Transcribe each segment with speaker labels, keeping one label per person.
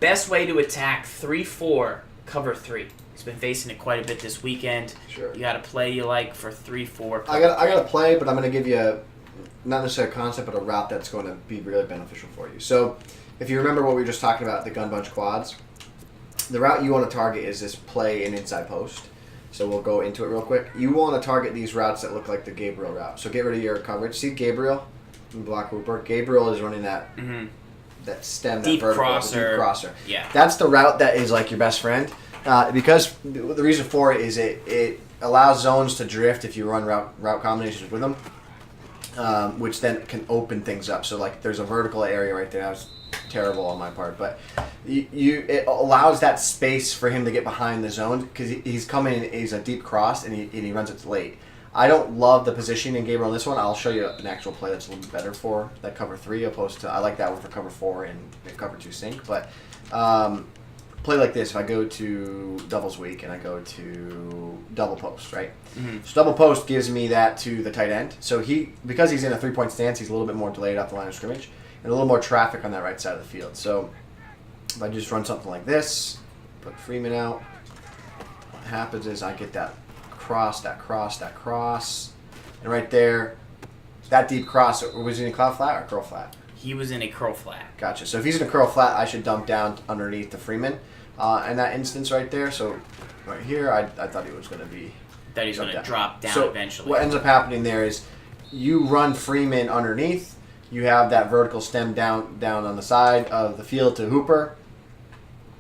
Speaker 1: best way to attack 3-4 cover 3. He's been facing it quite a bit this weekend.
Speaker 2: Sure.
Speaker 1: You got a play you like for 3-4.
Speaker 2: I got a play, but I'm going to give you not necessarily a concept, but a route that's going to be really beneficial for you. So, if you remember what we were just talking about, the gun bunch quads, the route you want to target is this play in inside post. So we'll go into it real quick. You want to target these routes that look like the Gabriel route. So get rid of your coverage. See Gabriel in block Hooper. Gabriel is running that that stem,
Speaker 1: deep
Speaker 2: that vertical,
Speaker 1: crosser.
Speaker 2: Deep crosser.
Speaker 1: Yeah.
Speaker 2: That's the route that is like your best friend. Because the reason for it is it allows zones to drift if you run route combinations with them, which then can open things up. So like there's a vertical area right there. That was terrible on my part, but it allows that space for him to get behind the zone because he's coming. He's a deep cross and he runs it late. I don't love the positioning in Gabriel on this one. I'll show you an actual play that's a little bit better for that cover 3 opposed to I like that one for cover 4 and cover 2 sync, but. Play like this, if I go to doubles weak and I go to double post, right? So double post gives me that to the tight end. So because he's in a 3-point stance, he's a little bit more delayed off the line of scrimmage and a little more traffic on that right side of the field. So if I just run something like this, put Freeman out, what happens is I get that cross, and right there, that deep cross, was he in a cloud flat or curl flat?
Speaker 1: He was in a curl flat.
Speaker 2: Gotcha. So if he's in a curl flat, I should dump down underneath the Freeman in that instance right there. So right here, I thought he was going to be...
Speaker 1: That he's going to drop down
Speaker 2: so
Speaker 1: eventually.
Speaker 2: What ends up happening there is you run Freeman underneath. You have that vertical stem down on the side of the field to Hooper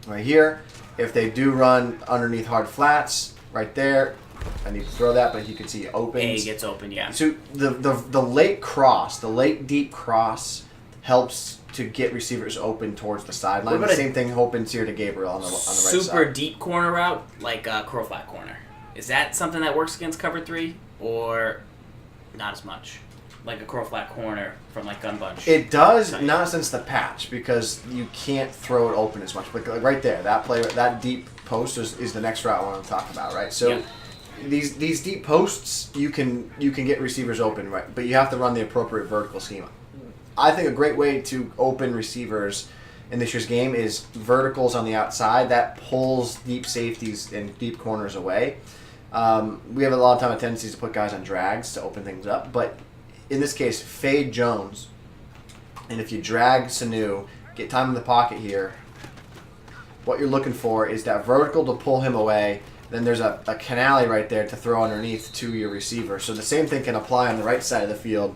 Speaker 2: right here. If they do run underneath hard flats right there, I need to throw that, but you can see it opens.
Speaker 1: A gets open, yeah.
Speaker 2: So the late cross, the late deep cross helps to get receivers open towards the sideline. The same thing opens here to Gabriel on the right side.
Speaker 1: Super deep corner route, like curl flat corner. Is that something that works against cover 3, or not as much? Like a curl flat corner from like gun bunch.
Speaker 2: It does, not since the patch, because you can't throw it open as much. But like right there, that play, that deep post is the next route I want to talk about, right? So. Yeah. These deep posts, you can get receivers open, right? But you have to run the appropriate vertical schema. I think a great way to open receivers in this year's game is verticals on the outside. That pulls deep safeties and deep corners away. We have a lot of time a tendency to put guys on drags to open things up, but in this case, fade Jones, and if you drag Sanu, get time in the pocket here, what you're looking for is that vertical to pull him away. Then there's a canale right there to throw underneath to your receiver. So the same thing can apply on the right side of the field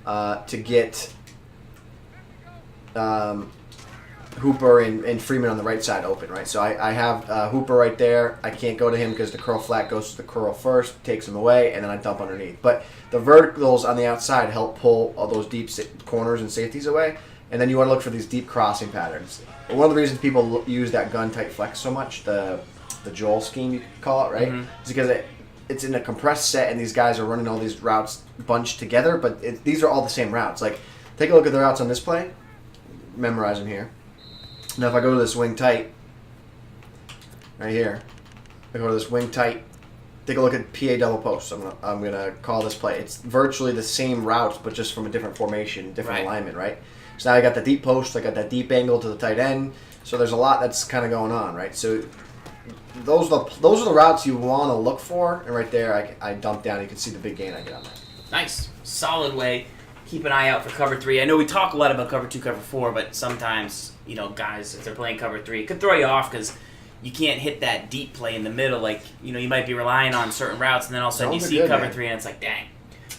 Speaker 2: to get Hooper and Freeman on the right side open, right? So I have Hooper right there. I can't go to him because the curl flat goes to the curl first, takes him away, and then I dump underneath. But the verticals on the outside help pull all those deep corners and safeties away. And then you want to look for these deep crossing patterns. One of the reasons people use that gun tight flex so much, the Joel scheme you could call it, right? Is because it's in a compressed set and these guys are running all these routes bunched together, but these are all the same routes. Like, take a look at the routes on this play. Memorize them here. Now if I go to this wing tight, right here, I go to this wing tight, take a look at PA double post. I'm gonna call this play. It's virtually the same routes, but just from a different formation, different alignment, right? So now I got the deep post, I got that deep angle to the tight end. So there's a lot that's kind of going on, right? So those are the routes you want to look for, and right there I dump down. You can see the big gain I get on that.
Speaker 1: Nice, solid way. Keep an eye out for cover 3. I know we talk a lot about cover 2, cover 4, but sometimes guys, if they're playing cover 3, it could throw you off because you can't hit that deep play in the middle. Like you might be relying on certain routes, and then all of a sudden you see cover 3, and it's like, dang.